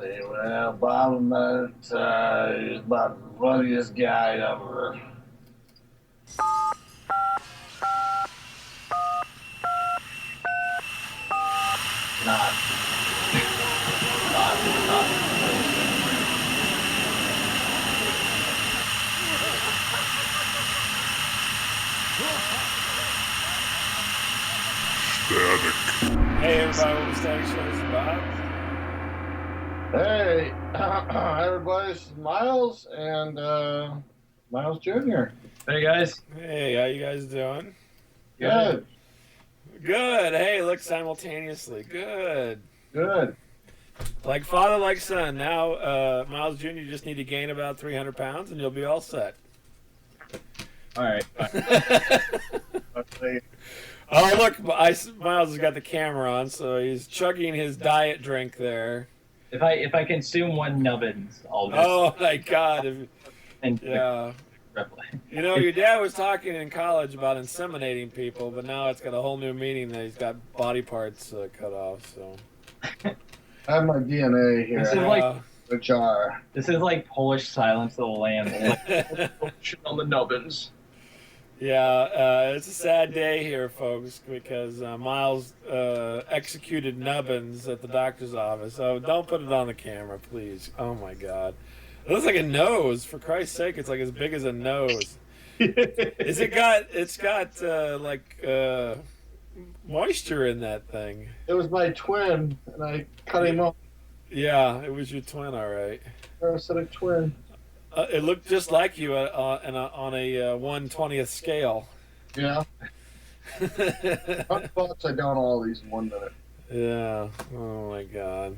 Well, Bob met he's about the funniest guy ever. Not, not. Static. Hey everybody, welcome to Static Shows, Bob. Hey, everybody, this is Miles and Miles Jr. Hey guys. Hey, how you guys doing? Good, Good. Hey, look simultaneously. Good. good. Like father, like son. Now, Miles Jr. You just need to gain about 300 pounds and you'll be all set. All right. Oh, look, Miles has got the camera on, so he's chugging his diet drink there. If I consume one Nubbins, I'll just Oh my God! and Yeah. You know, your dad was talking in college about inseminating people, but now it's got a whole new meaning that he's got body parts cut off. So. I have my DNA here. This is like The jar. this is like Polish Silence of the Lambs. Shit on the Nubbins. Yeah, it's a sad day here, folks, because Miles executed Nubbins at the doctor's office. So don't put it on the camera, please. Oh my God, it looks like a nose. For Christ's sake, it's like as big as a nose. It's got moisture in that thing. It was my twin, and I cut him off. Yeah, it was your twin, all right. Parasitic twin. It looked just like you on a 1/20th scale. Yeah. I down all these in 1 minute. Yeah. Oh my God.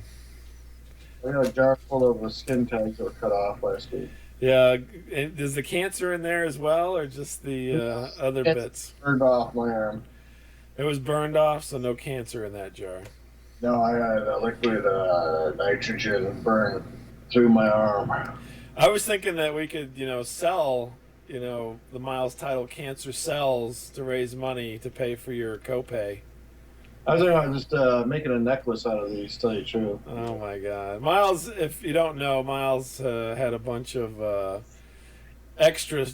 I got a jar full of skin tags that were cut off last week. Yeah. Is the cancer in there as well, or just the other bits? Burned off my arm. It was burned off, so no cancer in that jar. No, I had liquid nitrogen burn through my arm. I was thinking that we could, sell, the Miles Title cancer cells to raise money to pay for your copay. I was thinking about just making a necklace out of these, to tell you the truth. Oh my God. Miles, if you don't know, Miles had a bunch of extra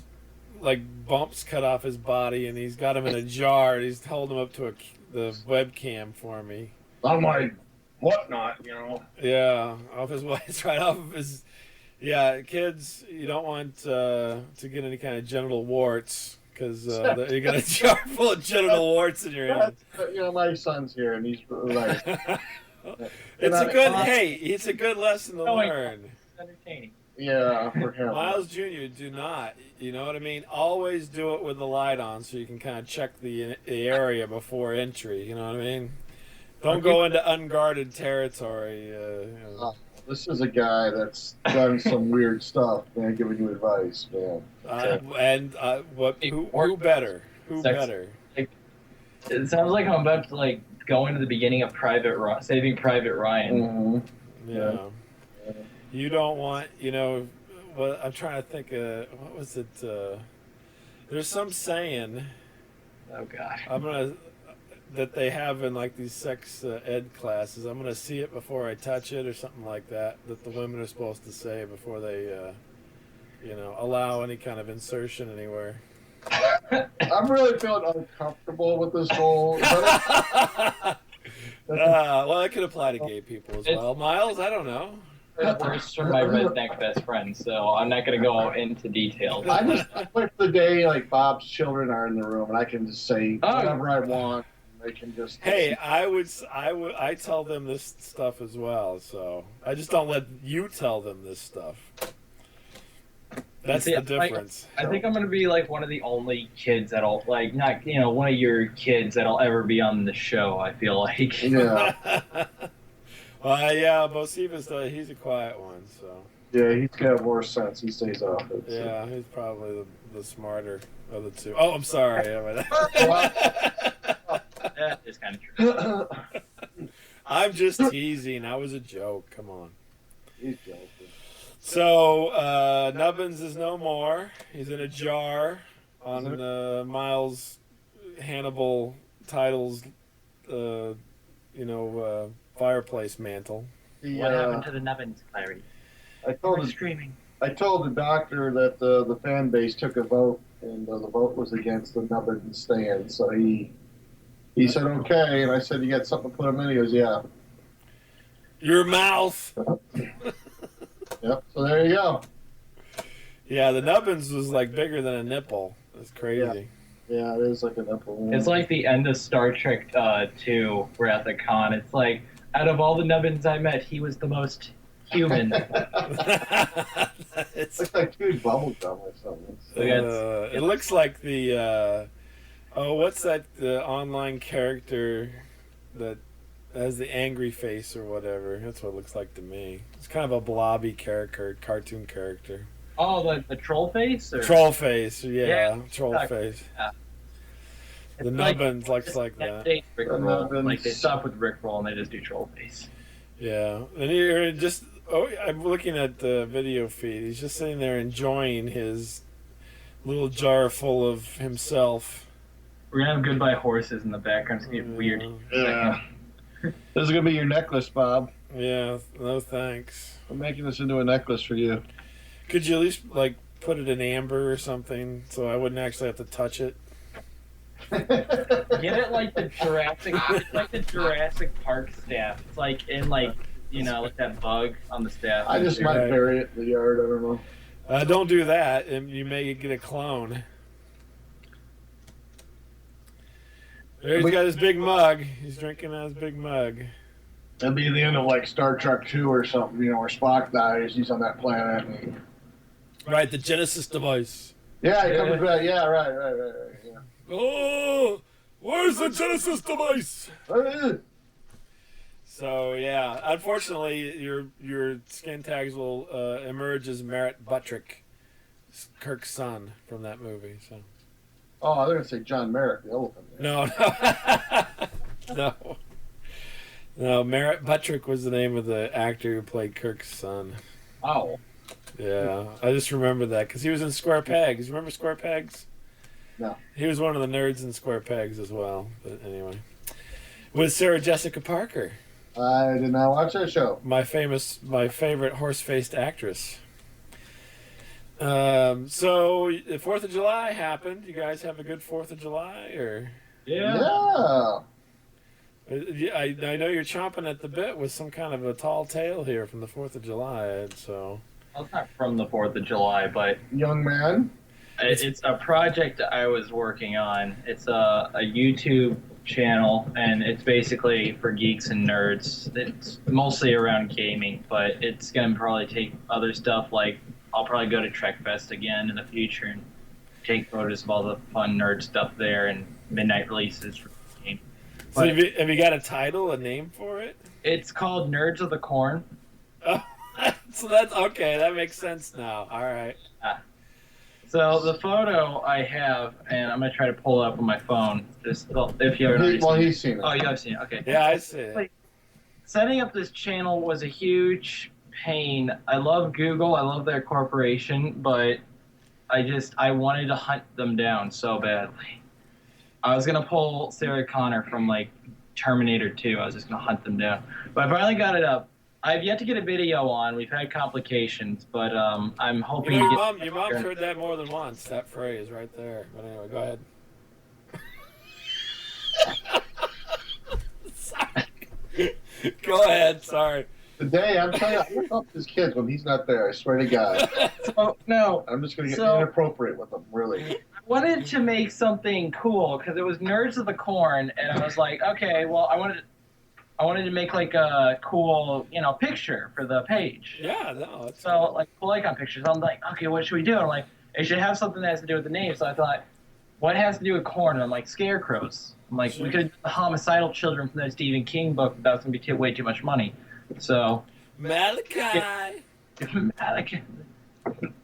bumps cut off his body, and he's got them in a jar. He's holding them up to the webcam for me. On my whatnot, Yeah, off his it's right off of his. Yeah, kids, you don't want to get any kind of genital warts, because you got a jar full of genital warts in your hand. My son's here, and he's right. It's a good lesson to learn. It's entertaining. Yeah, for him. Miles Jr., do not. You know what I mean? Always do it with the light on, so you can kind of check the area before entry. You know what I mean? Don't go into unguarded territory. This is a guy that's done some weird stuff, man, giving you advice, man. Who better? Who better? It sounds like I'm about to go into the beginning of Saving Private Ryan. Mm-hmm. Yeah. You don't want, what I'm trying to think of, what was it? There's some saying. Oh God. That they have in these sex ed classes. I'm gonna see it before I touch it, or something like that. That the women are supposed to say before they, allow any kind of insertion anywhere. I'm really feeling uncomfortable with this whole. Well, that could apply to gay people as well. Miles, I don't know. Worse from my redneck best friend, so I'm not going to go into details. I wait for the day Bob's children are in the room, and I can just say whatever I want. They can just. Hey, I tell them this stuff as well, so I just don't let you tell them this stuff. That's the difference. I think I'm going to be one of the only kids that'll not one of your kids that'll ever be on the show. I feel like. Yeah. Yeah, Bocephus, he's a quiet one, so. Yeah, he's got more sense. He stays off it. So. Yeah, he's probably the smarter of the two. Oh, I'm sorry. That is kind of true. I'm just teasing. That was a joke. Come on. He's joking. So, Nubbins is no more. He's in a jar on Miles Hannibal Title's, fireplace mantle. What happened to the Nubbins, Clary? I told the doctor that the fan base took a vote, and the vote was against the Nubbins stand. So he said okay, and I said, "You got something to put him in?" He goes, "Yeah." Your mouth. Yep. So there you go. Yeah, the Nubbins was like bigger than a nipple. It's crazy. Yeah, it is like a nipple. It's like the end of Star Trek 2. We're at the con. It's like, out of all the Nubbins I met, he was the most human. It's like chewing bubble gum or something. It looks like the what's that? The online character that has the angry face or whatever. That's what it looks like to me. It's kind of a blobby character, cartoon character. Oh, the troll face? Or? Troll face, yeah, troll exactly. face. Yeah. The Nubbins looks like that. Like they stop with Rickroll and they just do troll face. Yeah, and you're just. Oh, I'm looking at the video feed. He's just sitting there enjoying his little jar full of himself. We're gonna have goodbye horses in the background. It's gonna get weird. Yeah. This is gonna be your necklace, Bob. Yeah, no thanks. I'm making this into a necklace for you. Could you at least like put it in amber or something so I wouldn't actually have to touch it? Get it like the Jurassic Park staff. It's like in like that bug on the staff. I just might bury it in the yard. I don't know. Don't do that, and you may get a clone. There he's got his big mug. He's drinking out his big mug. That'd be the end of like Star Trek 2 or something, where Spock dies. He's on that planet. And Right, the Genesis device. Yeah, he comes back. Yeah, right. Yeah. Oh, where's the Genesis device? So yeah, unfortunately, your skin tags will emerge as Merritt Buttrick, Kirk's son from that movie. So. Oh, they're gonna say John Merrick, the elephant. No, Merritt Buttrick was the name of the actor who played Kirk's son. Oh. Yeah, I just remember that because he was in Square Pegs. You remember Square Pegs? No. He was one of the nerds in Square Pegs as well. But anyway, with Sarah Jessica Parker. I did not watch that show. My favorite horse-faced actress. So the 4th of July happened. You guys have a good 4th of July, or? Yeah. I know you're chomping at the bit with some kind of a tall tale here from the 4th of July. So. Well, it's not from the 4th of July, but young man. It's a project I was working on. It's a YouTube channel, and it's basically for geeks and nerds. It's mostly around gaming, but it's going to probably take other stuff, like I'll probably go to TrekFest again in the future and take photos of all the fun nerd stuff there and midnight releases for the game. So have you got a title, a name for it? It's called Nerds of the Corn. Oh, so that's okay. That makes sense now. All right. So the photo I have, and I'm gonna try to pull it up on my phone. Just if you haven't he's seen it. Oh, you have seen it. Okay. Yeah, I see it. Setting up this channel was a huge pain. I love Google. I love their corporation, but I wanted to hunt them down so badly. I was gonna pull Sarah Connor from like Terminator 2. I was just gonna hunt them down, but I finally got it up. I've yet to get a video on. We've had complications, but I'm hoping your to get... Your mom's heard that more than once, that phrase right there. But anyway, go ahead. Sorry. Go ahead, sorry. Today, I'm telling you, I look up his kids when he's not there, I swear to God. So, no. I'm just going to get inappropriate with them, really. I wanted to make something cool, because it was Nerds of the Corn, and I was like, okay, well, I wanted to make like a cool, picture for the page. Yeah, no. So cool. Like cool icon pictures. I'm like, okay, what should we do? I'm like, it should have something that has to do with the name. So I thought, what has to do with corn? And I'm like, scarecrows. I'm like, we could have done the homicidal children from that Stephen King book, but that's gonna be way too much money. So Malachi. Malachi,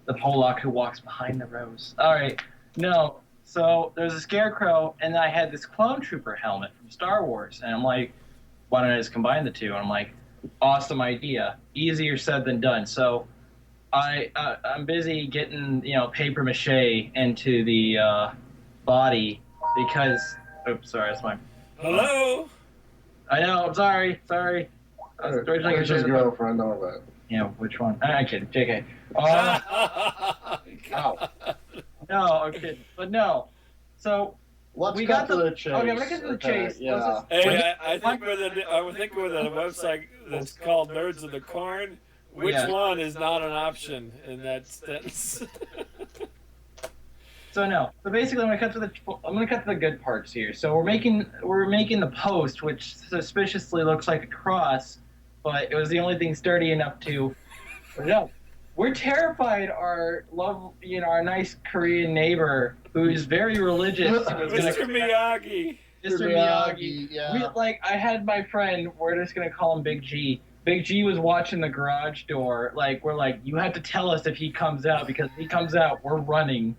the Pollock who walks behind the rose. All right, no. So there's a scarecrow, and I had this clone trooper helmet from Star Wars, and I'm like, why don't I just combine the two? And I'm like, awesome idea. Easier said than done. So I'm busy getting, paper mache into the body because, oops, sorry, that's my... Hello? I know, I'm sorry. Originally, Where's his girlfriend? All that. Yeah, which one? I'm kidding. JK. Ow. No, I'm kidding. But no. So Let's we got got to the chase. Okay, let's get to the chase. Yeah. Hey, I think with a website that's called Nerds of the Corn, which one is not an option in that sense? So no. So basically, I'm gonna cut to the good parts here. So we're making the post, which suspiciously looks like a cross, but it was the only thing sturdy enough to put it up. We're terrified our nice Korean neighbor who's very religious. Mr. Miyagi. Mr. Miyagi. Yeah. I had my friend. We're just gonna call him Big G. Big G was watching the garage door. We're like, you have to tell us if he comes out, because if he comes out, we're running.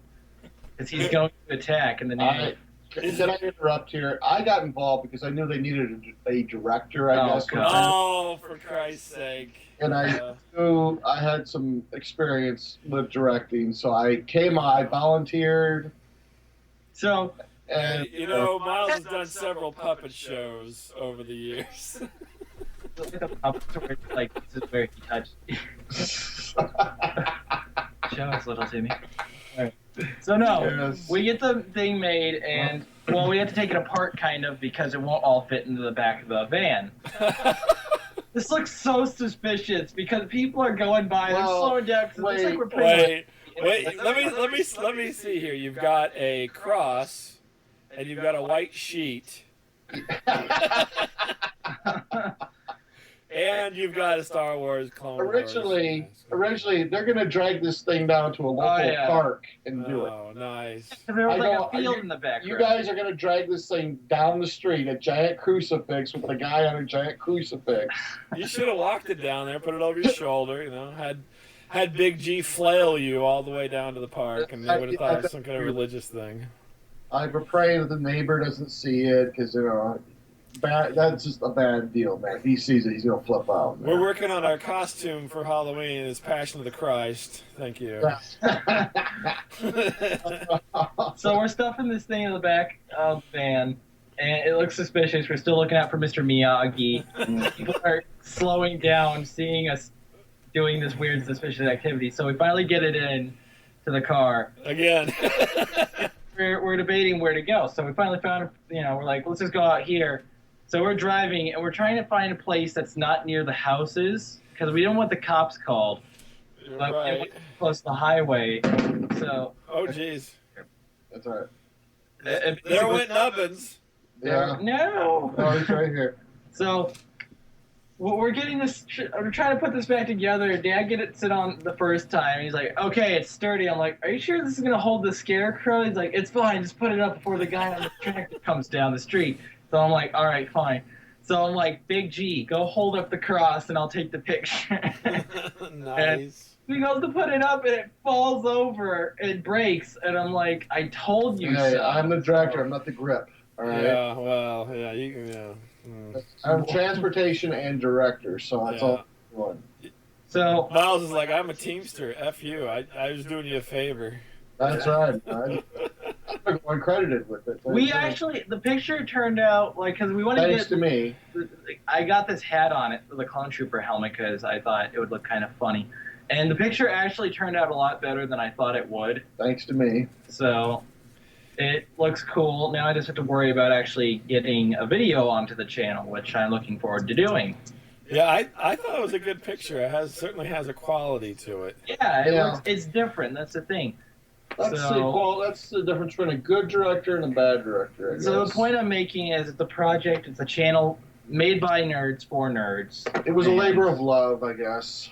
Because he's going to attack in the name. Can I interrupt here? I got involved because I knew they needed a director, I guess. Oh, for Christ's sake. And I knew I had some experience with directing, so I volunteered. So, and Miles has done several puppet shows over the years. This is where he touched. Show us, little Timmy. All right. So we get the thing made, and we have to take it apart kind of because it won't all fit into the back of the van. This looks so suspicious because people are going by, they're slowing down because it looks like we're playing. Wait, let me see here. You've got a cross, and you've got a white sheet. And you've got a Star Wars Clone Wars. Originally, they're going to drag this thing down to a local park and do it. Oh, nice. There was a field in the background. You guys are going to drag this thing down the street, a giant crucifix with a guy on a giant crucifix. You should have walked it down there, put it over your shoulder, had Big G flail you all the way down to the park, and they would have thought it was some kind of religious thing. I pray that the neighbor doesn't see it, because, that's just a bad deal, man. If he sees it, he's going to flip out. Man. We're working on our costume for Halloween. It's Passion of the Christ. Thank you. So we're stuffing this thing in the back of the van, and it looks suspicious. We're still looking out for Mr. Miyagi. People are slowing down, seeing us doing this weird, suspicious activity. So we finally get it in to the car. Again. We're debating where to go. So we finally found, we're like, let's just go out here. So we're driving, and we're trying to find a place that's not near the houses, because we don't want the cops called. But we want close to the highway. So. Oh, jeez. That's all right. There went Nubbins. Yeah. No. Oh, he's right here. So we're getting this. We're trying to put this back together. Dad get it sit on the first time. He's like, "Okay, it's sturdy." I'm like, "Are you sure this is gonna hold the scarecrow?" He's like, "It's fine. Just put it up before the guy on the tractor comes down the street." So I'm like, "All right, fine." So I'm like, "Big G, go hold up the cross, and I'll take the picture." Nice. And he goes to put it up, and it falls over. It breaks, and I'm like, "I told you so." so." I'm the director. I'm not the grip. All right. Yeah. Well. Yeah. You can. Yeah. I'm transportation and director, so that's all one. So Miles is like, I'm a Teamster. F you. I was doing you a favor. That's right. I'm uncredited with it. The picture turned out because we wanted to Thanks to me. I got this hat on it, the Clone Trooper helmet, because I thought it would look kind of funny. And the picture actually turned out a lot better than I thought it would. Thanks to me. So it looks cool. Now I just have to worry about actually getting a video onto the channel, which I'm looking forward to doing. Yeah, I thought it was a good picture. It certainly has a quality to it. Yeah, it's different. That's the thing. That's the difference between a good director and a bad director, I guess. So the point I'm making is it's a project, it's a channel made by nerds for nerds. It was a labor of love, I guess.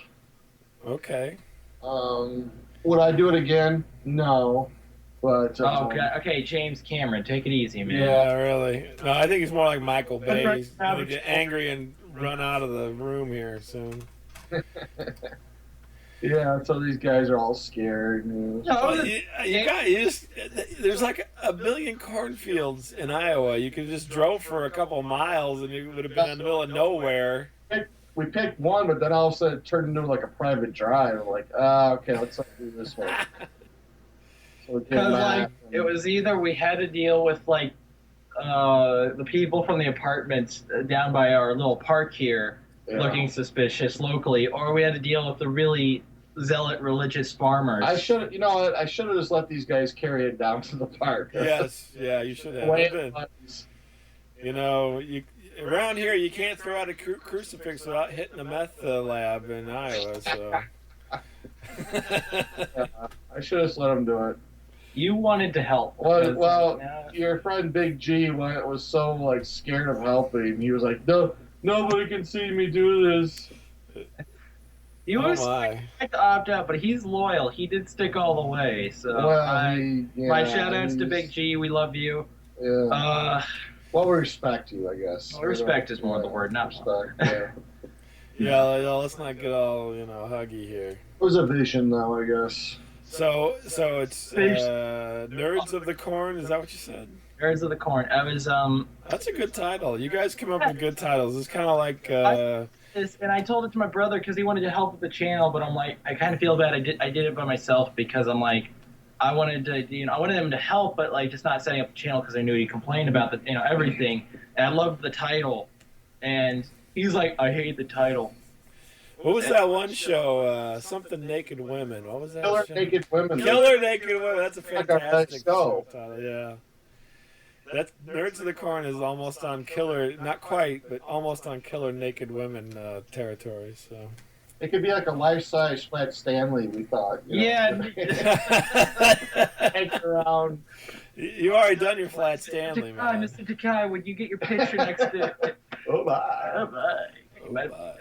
Okay. Would I do it again? No. But okay, James Cameron, take it easy, man. Yeah, really. No, I think he's more like Michael Bay. He's going to get angry and run out of the room here soon. Yeah, so these guys are all scared. There's like a million cornfields in Iowa. You could just drove for a couple of miles and you would have been in the middle of nowhere. We picked one, but then all of a sudden it turned into like a private drive. I'm like, okay, let's do this one. Because it was either we had to deal with the people from the apartments down by our little park here, looking suspicious locally, or we had to deal with the really zealot religious farmers. I should, you know what? I should have just let these guys carry it down to the park. Yes, yeah, you should have. You know, around here you can't throw out a crucifix without hitting a meth lab in Iowa. So Yeah, I should have just let them do it. You wanted to help. Well, your friend Big G was so like scared of helping. He was like, "No, nobody can see me do this." He was like to opt out, but he's loyal. He did stick all the way. So my shout outs to Big G. We love you. Yeah. Well, we respect you, I guess. Well, respect is more the word, not respect. Yeah. Yeah, let's not get all huggy here. It was a vision, though, I guess. So it's Nerds of the Corn. Is that what you said? Nerds of the Corn. I was That's a good title. You guys come up with good titles. It's kind of like. And I told it to my brother because he wanted to help with the channel, but I'm like, I kind of feel bad. I did it by myself because I'm like, I wanted to, I wanted him to help, but like just not setting up the channel because I knew he complained about the, everything. And I loved the title, and he's like, I hate the title. What was that one show? Something Naked Women. What was that? Killer show? Naked Women. Killer Naked Women. That's a fantastic show. Title. Yeah. That's Nerds of the Corn is almost on killer, not quite, but almost on Killer Naked Women territory. So. It could be like a life-size Flat Stanley, we thought. Yeah. Hang around. You already done your Flat Stanley, man. Mr. Takai, would you get your picture next to it? Oh, bye. Oh, bye. Oh, bye.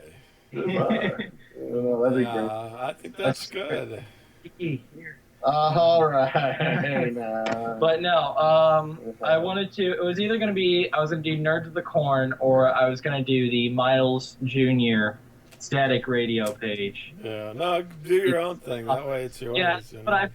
That'd be great. I think that's good. All right. But no, I wanted to. It was either going to be I was going to do Nerds of the Corn, or I was going to do the Miles Jr. Static Radio page. Yeah, no, do your own thing. That way it's yours. Yeah, but I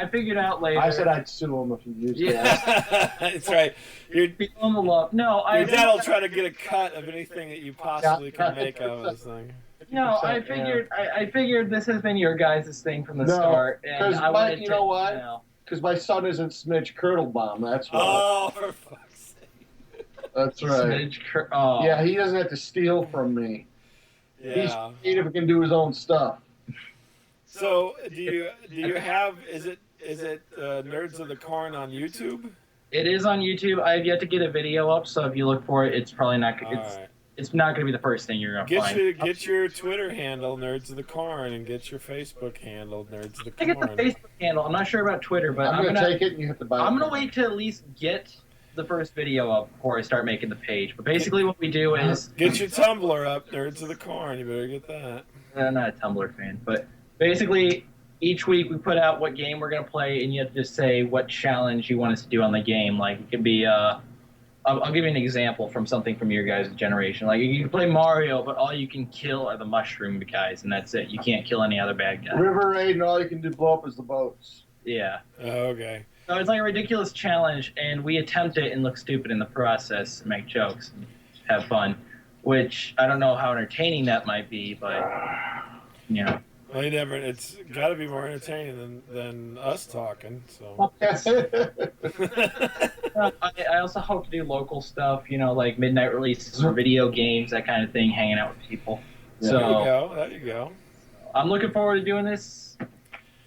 figured out later. I said I'd sue him if he used that. That's right. Your dad will try to get a cut of anything that you possibly can make out of this thing. No, I figured this has been your guys' thing from the start, and I wanted you know what? Because my son isn't Smidge Kirtlebaum. That's why. Oh, for fuck's sake. That's right. Yeah, he doesn't have to steal from me. Yeah. He's creative and can do his own stuff. So, do you have? Is it Nerds of the Corn on YouTube? It is on YouTube. I have yet to get a video up, so if you look for it, it's probably not. It's not going to be the first thing you're going to find. Get your Twitter handle, Nerds of the Corn, and get your Facebook handle, Nerds of the Corn. I get the Facebook handle. I'm not sure about Twitter, but I'm going to take it and you have to buy it. I'm going to wait to at least get the first video up before I start making the page. But basically what we do is... Get your Tumblr up, Nerds of the Corn. You better get that. I'm not a Tumblr fan, but basically each week we put out what game we're going to play, and you have to just say what challenge you want us to do on the game. Like, it could be... I'll give you an example from something from your guys' generation. Like, you can play Mario, but all you can kill are the mushroom guys, and that's it. You can't kill any other bad guy. River Raid, and all you can do blow up is the boats. Yeah. Oh, okay. So it's like a ridiculous challenge, and we attempt it and look stupid in the process and make jokes and have fun, which I don't know how entertaining that might be, but, Well, it's got to be more entertaining than us talking, so. I also hope to do local stuff, like midnight releases for video games, that kind of thing, hanging out with people. Yeah, so, there you go. I'm looking forward to doing this.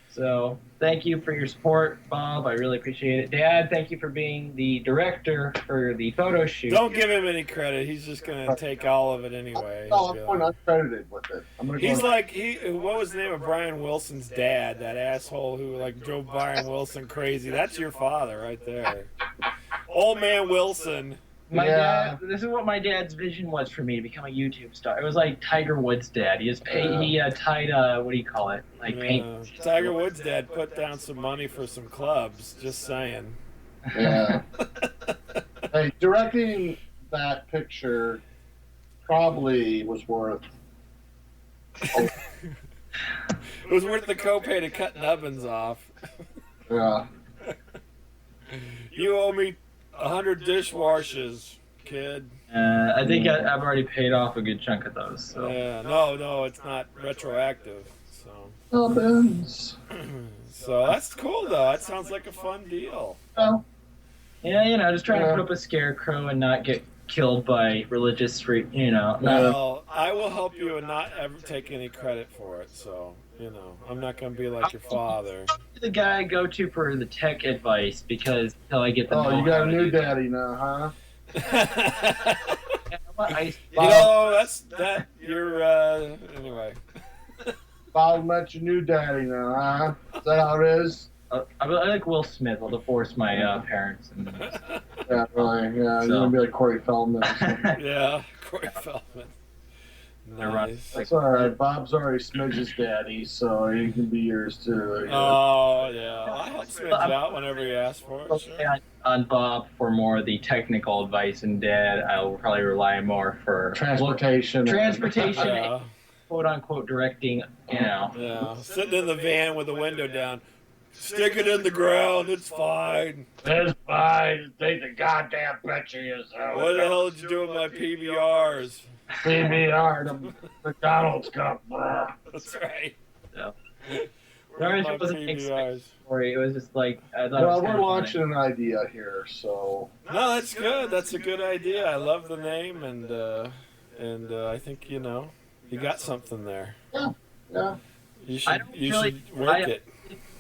So thank you for your support, Bob. I really appreciate it. Dad, thank you for being the director for the photo shoot. Don't give him any credit. He's just going to take all of it anyway. No, I'm going uncredited with it. He's like, what was the name of Brian Wilson's dad? That asshole who drove Brian Wilson crazy. That's your father right there. Old man Wilson. Dad, this is what my dad's vision was for me, to become a YouTube star. It was like Tiger Woods' dad. He tied what do you call it? Paint. Tiger Woods' dad put down some money for some clubs. Just saying. Yeah. Hey, directing that picture probably was worth. It was worth the copay to cut Nubbins off. Yeah. You owe me 100 dishwashes, kid. I think I've already paid off a good chunk of those. So. Yeah, no, it's not retroactive. So. Nubbins. So that's cool, though. That sounds like a fun deal. Well, yeah, just trying to put up a scarecrow and not get killed by religious, Well, I will help you and not ever take any credit for it. So, I'm not going to be like your father. The guy I go to for the tech advice because until I get the. Oh, you got a new daddy now, huh? You're anyway. Bob met your new daddy now, huh? Is that how it is? I like Will Smith. I'll divorce my parents. Yeah, really. Yeah, you're gonna be like Corey Feldman. Yeah, Corey Feldman. Nice. That's all right. Bob's already Smidge's daddy, so he can be yours too. Oh yeah, I'll help Smidge out whenever you ask for it. Sure. On Bob for more of the technical advice, and Dad, I'll probably rely more for transportation. Yeah. Quote unquote directing. Yeah, sitting in the van with the window down. Stick it in the ground. It's fine. It's fine. Take the goddamn picture yourself. What the hell did you do with my PBRs? PBR, the McDonald's cup. That's right. Yeah. Where's my PBRs? It was just like I thought. Well, we're launching an idea here, so. No, that's good. That's a good idea. I love the name, and I think you got something there. Yeah. You should work it.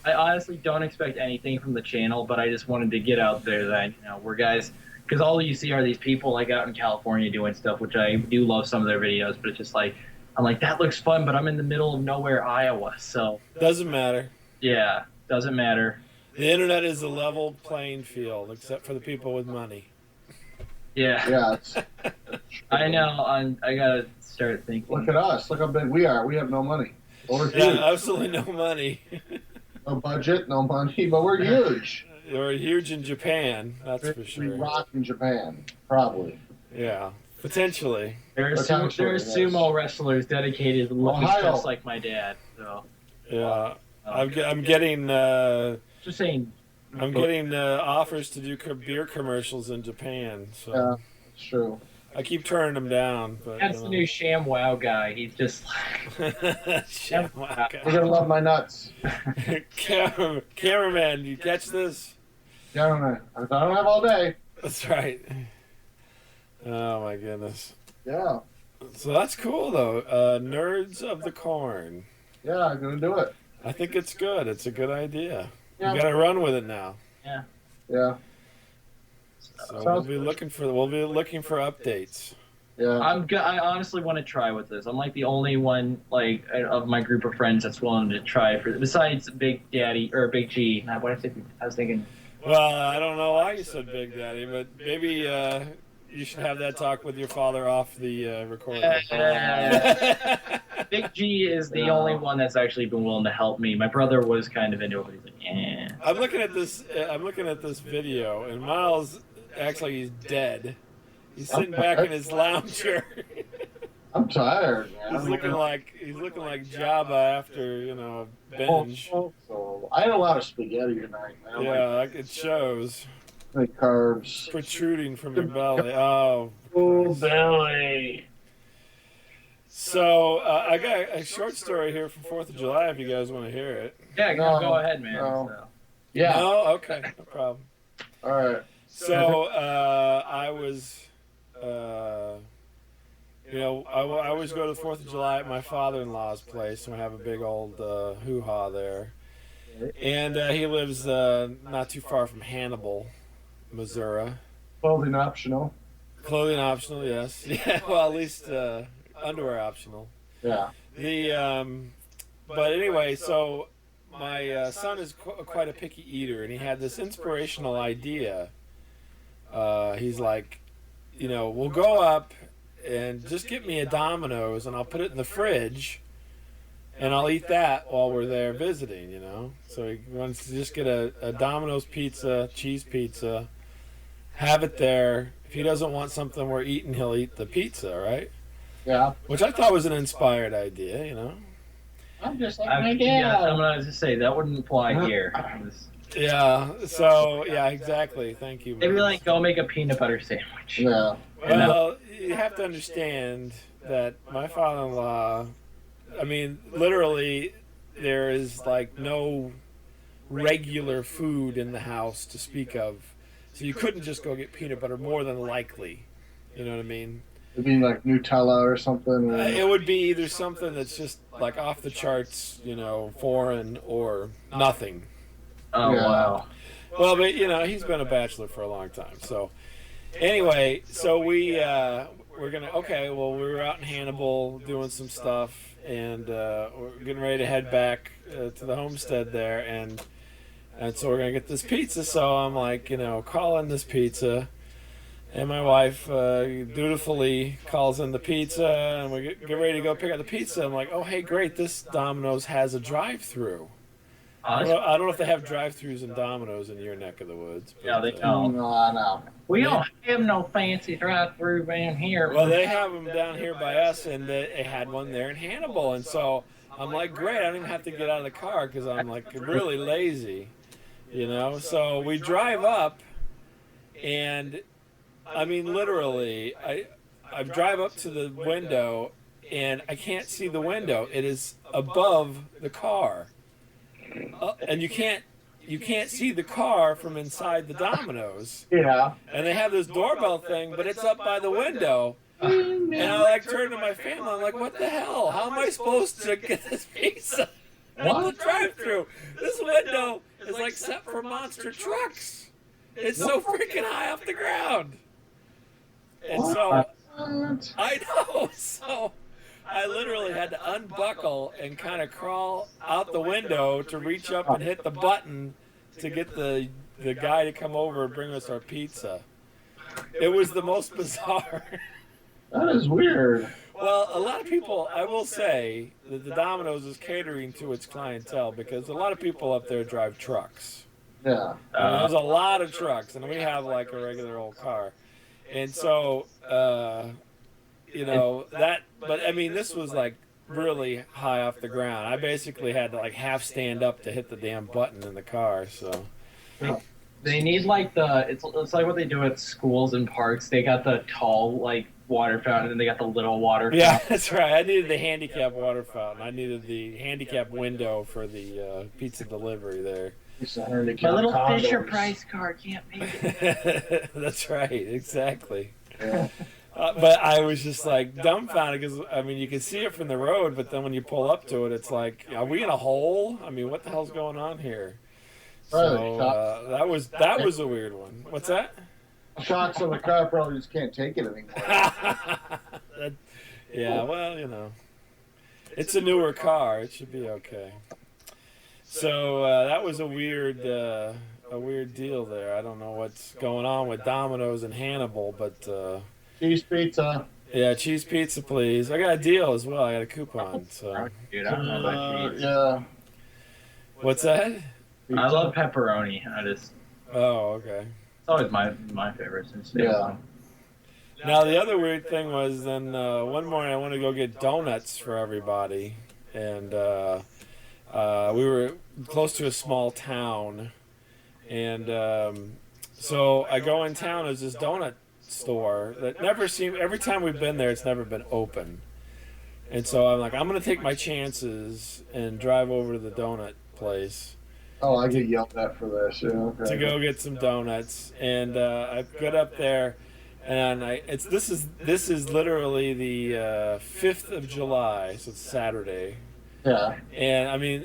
I honestly don't expect anything from the channel, but I just wanted to get out there that we're guys, because all you see are these people like out in California doing stuff, which I do love some of their videos, but it's just like I'm like that looks fun, but I'm in the middle of nowhere, Iowa, so doesn't matter. Yeah, doesn't matter. The internet is a level playing field, except for the people with money. Yeah. Yeah. I know. I gotta start thinking. Look at us. Look how big we are. We have no money. Yeah, absolutely no money. No budget, no money, but we're huge. We're huge in Japan, that's for sure. We rock in Japan, probably. Yeah, potentially. There are sumo wrestlers dedicated to looking just like my dad. So. Yeah, I'm getting. Just saying. I'm getting offers to do beer commercials in Japan. So. Yeah, it's true. I keep turning them down. But, that's the new ShamWow guy. He's just like... ShamWow guy. You're going to love my nuts. Cameraman, you catch this? Cameraman. I don't have all day. That's right. Oh, my goodness. Yeah. So that's cool, though. Nerds of the Corn. Yeah, I'm going to do it. I think it's good. It's a good idea. Yeah. You got to run with it now. Yeah. Yeah. So we'll be looking for updates. Yeah. I honestly want to try with this. I'm like the only one of my group of friends that's willing to try for besides Big Daddy or Big G. What I was thinking. Well, I don't know why you said Big Daddy, but maybe you should have that talk with your father off the recording. Big G is the only one that's actually been willing to help me. My brother was kind of into it, but he's like, eh. I'm looking at this video, and Miles acts like he's dead. He's sitting back in his lounge chair. I'm tired, man. He's looking like Jabba after a binge. So I had a lot of spaghetti tonight, man. Yeah, it shows. Like carbs protruding from your belly. Oh, belly. So I got a short story here from 4th of July. If you guys want to hear it. Yeah, go ahead, man. No. So. Yeah. No, okay, no problem. All right. So I was, I always go to the 4th of July at my father-in-law's place, and we have a big old hoo-ha there. And he lives not too far from Hannibal, Missouri. Clothing optional. Clothing optional, yes. Yeah, well, at least underwear optional. Yeah. But anyway, so my son is quite a picky eater, and he had this inspirational idea. He's like, we'll go up and just get me a Domino's, and I'll put it in the fridge, and I'll eat that while we're there visiting, So he wants to just get a Domino's pizza, cheese pizza, have it there. If he doesn't want something we're eating, he'll eat the pizza, right? Yeah. Which I thought was an inspired idea, I'm just like my dad. Yeah, I'm going to say, that wouldn't apply here. Yeah, so, yeah, exactly. Thank you. Maybe, go make a peanut butter sandwich. Yeah. Well, you have to understand that my father-in-law, literally, there is, no regular food in the house to speak of. So you couldn't just go get peanut butter, more than likely. You know what I mean? It'd be like Nutella or something. Or... It would be either something that's just like off the charts, foreign, or nothing. Oh, Yeah. wow. Well, but he's been a bachelor for a long time. So anyway, so we're gonna well, we were out in Hannibal doing some stuff, and we're getting ready to head back to the homestead there, and so we're gonna get this pizza. So I'm like, calling this pizza. And my wife dutifully calls in the pizza, and we get ready to go pick up the pizza. I'm like, oh, hey, great, this Domino's has a drive-through. I don't know if they have drive-thrus in Domino's in your neck of the woods. But, Yeah, they don't. No. We don't have no fancy drive-through van here. Well, they have them down here by us, and they had one there in Hannibal. And so I'm like, great, I don't even have to get out of the car because I'm like really lazy, So we drive up, and I mean, literally, I drive up to the window, and I can't see the window. It is above the car, and you can't see the car from inside the Domino's. Yeah. And they have this doorbell thing, but it's up by the window. And I turn to my family. I'm like, what the hell? How am I supposed to get this pizza at the drive-thru? This window is like set for monster trucks. It's so freaking high off the ground. And so, I know, so I literally had to unbuckle and kind of crawl out the window to reach up and hit the button to get the guy to come over and bring us our pizza. It was the most bizarre. That is weird. Well, a lot of people, I will say, that the Domino's is catering to its clientele because a lot of people up there drive trucks. Yeah. There's a lot of trucks, and we have like a regular old car. And so, but I mean, this was like really high off the ground. I basically had to like half stand up to hit the damn button in the car, so. They need like it's like what they do at schools and parks. They got the tall like water fountain, and they got the little water fountain. Yeah, that's right. I needed the handicap water fountain. I needed the handicap window for the pizza delivery there. My little Fisher Price car can't make it. That's right, exactly. Yeah. But I was just like dumbfounded because I mean you can see it from the road, but then when you pull up to it, it's like, are we in a hole? I mean, what the hell's going on here? So that was a weird one. What's that? Shocks on the car probably just can't take it anymore. Yeah, well, it's a newer car. It should be okay. So that was a weird deal there. I don't know what's going on with Domino's and Hannibal, but cheese pizza. Yeah, cheese pizza, please. I got a deal as well. I got a coupon. So. Dude, I don't know about cheese. Yeah. What's that? I love pepperoni. Oh, okay. It's always my favorite since day one. Now the other weird thing was then one morning I wanted to go get donuts for everybody, and we were close to a small town, and so I go in town. There's this donut store that every time we've been there, it's never been open, and so I'm like, I'm gonna take my chances and drive over to the donut place. Oh, I get yelled at for this. Yeah, okay. To go get some donuts, and I get up there, and this is literally the 5th of July, so it's Saturday. Yeah. And I mean,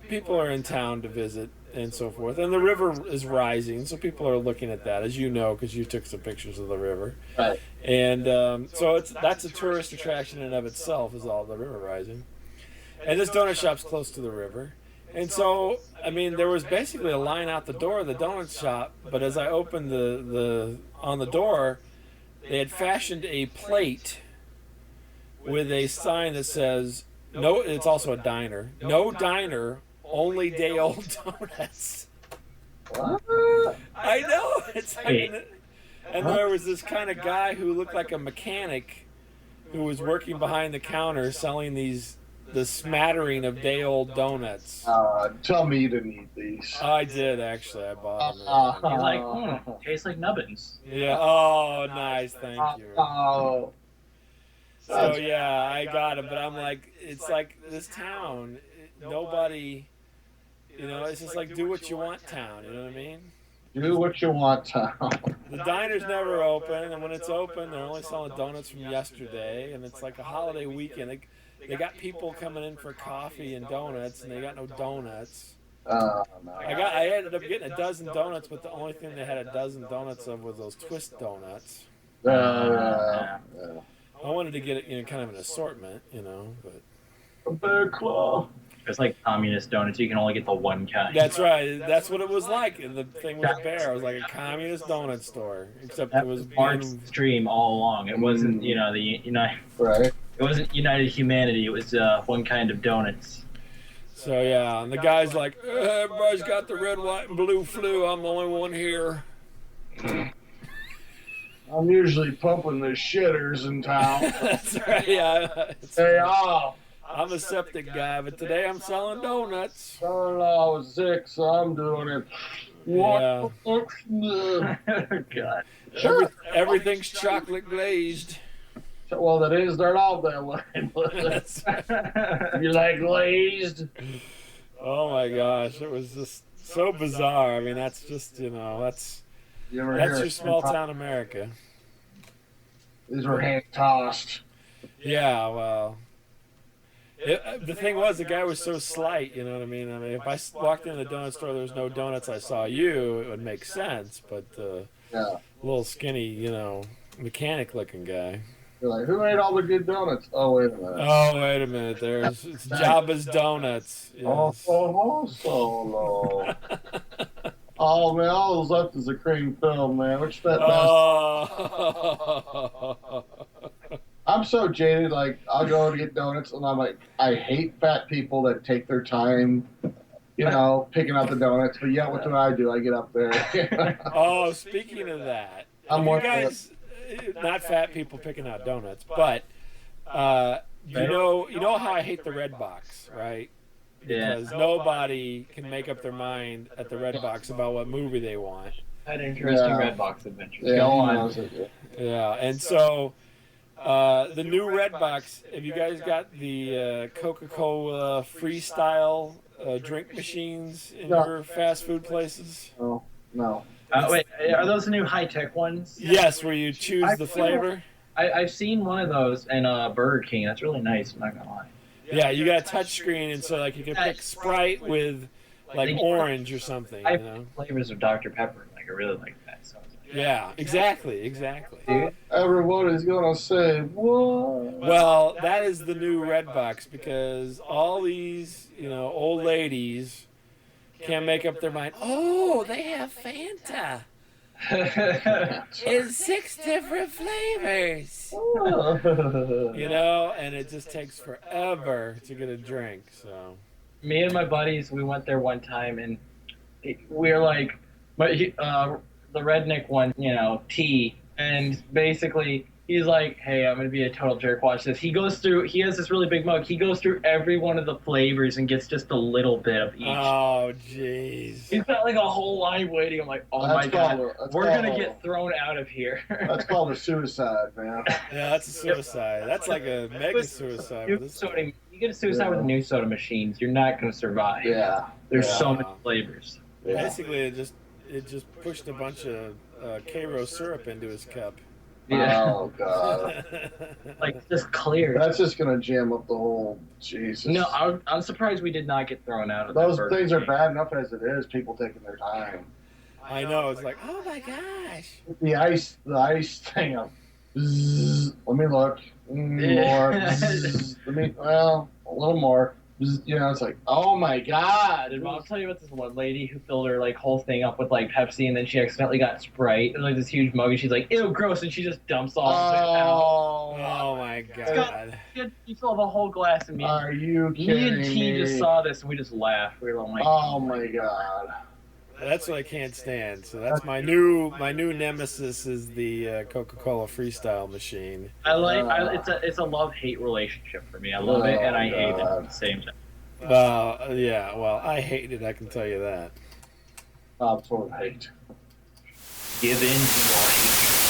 people are in town to visit and so forth, and the river is rising, so people are looking at that, as you know, because you took some pictures of the river. Right. And so that's a tourist attraction in and of itself, is all the river rising. And this donut shop's close to the river. And so, I mean, there was basically a line out the door of the donut shop, but as I opened on the door, they had fashioned a plate with a sign that says, no, it's also a diner, no diner, only day-old donuts. What? I know. It's like, and there was this kind of guy who looked like a mechanic who was working behind the counter selling the smattering of day-old donuts. Tell me you didn't eat these. I did, actually. I bought them. He's like, tastes like Nubbins. Yeah. Oh, nice. Thank you. Oh. So, yeah, I got it. But I'm like, it's like this town, nobody, it's just like do what you want town. You know what I mean? Do what you want, Tom. The diner's never open, and when it's open, they're only selling donuts from yesterday, and it's like a holiday weekend. They got people coming in for coffee and donuts, and they got no donuts. No. I ended up getting a dozen donuts, but the only thing they had a dozen donuts of was those twist donuts. Yeah. I wanted to get it, kind of an assortment, but. A bear claw. It's like communist donuts. You can only get the one kind. That's right. That's what it was like. And the thing with the bear, it was like a communist donut store, except it was Mark's stream all along. It wasn't, the United. Right. It wasn't United Humanity. It was one kind of donuts. So yeah, and the guy's like, everybody's got the red, white, and blue flu. I'm the only one here. I'm usually pumping the shitters in town. That's right. Yeah. Hey, off. I'm a septic guy, but today I'm selling donuts. Son-in-law was sick, so I'm doing it. Yeah. God. Everything's chocolate glazed. Well, that is. They're all that way. That's right. You like glazed? Oh my gosh, it was just so bizarre. I mean, that's just that's your small town America. These were hand tossed. Yeah, well. The thing was, the guy was so slight, you know what I mean? I mean, if I walked in the donut store, there was no donuts, I saw you, it would make sense. But little skinny, mechanic-looking guy. You're like, who ate all the good donuts? Oh, wait a minute. Oh, wait a minute. It's Jabba's Donuts. Yes. Oh, solo. Oh, man, all that's left is a cream film, man. Which that I'm so jaded, like, I'll go to get donuts, and I'm like, I hate fat people that take their time, picking out the donuts, but yeah, what do? I get up there. Oh, speaking of that, you guys, not fat people picking out donuts, but, you know how I hate the Red Box, right? Because nobody can make up their mind at the Red Box about what movie they want. Had interesting Red Box adventures. Yeah, Go on. Yeah, and so... the new Red Box, have you guys got the Coca-Cola freestyle drink machines in your fast food places? Oh, no. Wait, are those the new high-tech ones? Yes, where you choose the flavor. I've seen one of those in Burger King. That's really nice, I'm not going to lie. Yeah, you got a touch screen, and so like you can pick Sprite with like orange or something. I have flavors of Dr. Pepper. Like, I really like that. So. Yeah, exactly. Everybody's gonna say, what? Well, that is the new Red Box because all these, old ladies can't make up their mind. Oh, they have Fanta. In 6 different flavors. And it just takes forever to get a drink. So, me and my buddies, we went there one time, and we were like, the redneck one, tea, and basically he's like, hey, I'm gonna be a total jerk, watch this. He has this really big mug, he goes through every one of the flavors and gets just a little bit of each. Oh, jeez. He's got like a whole line waiting. I'm like, oh my god, we're gonna get thrown out of here. That's called a suicide, man. Yeah, that's a suicide. That's like a mega suicide. You get a suicide with new soda machines, you're not gonna survive. Yeah. There's so many flavors. Yeah. Basically, it just pushed a bunch of K-Rose syrup into his cup. Yeah. Oh, God. Like, just clear. That's just going to jam up the whole... Jesus. No, I'm surprised we did not get thrown out of those things are bad enough as it is, people taking their time. I know, it's like, oh my gosh. The ice thing. Bzzz, let me look. More. Bzzz, a little more. It's like, oh my god. And I'll tell you about this one lady who filled her like whole thing up with like Pepsi, and then she accidentally got Sprite. It was like this huge mug, and she's like, ew, gross, and she just dumps all. Oh my god. You fill the whole glass of me. Are you kidding me? Me and T just saw this, and we just laughed. We were like, oh my god. That's what I can't stand. So that's my new nemesis is the Coca-Cola freestyle machine. It's a love-hate relationship for me. I love it and I hate it at the same time. Well, I hate it. I can tell you that. I'm full of hate. Give in to your hate.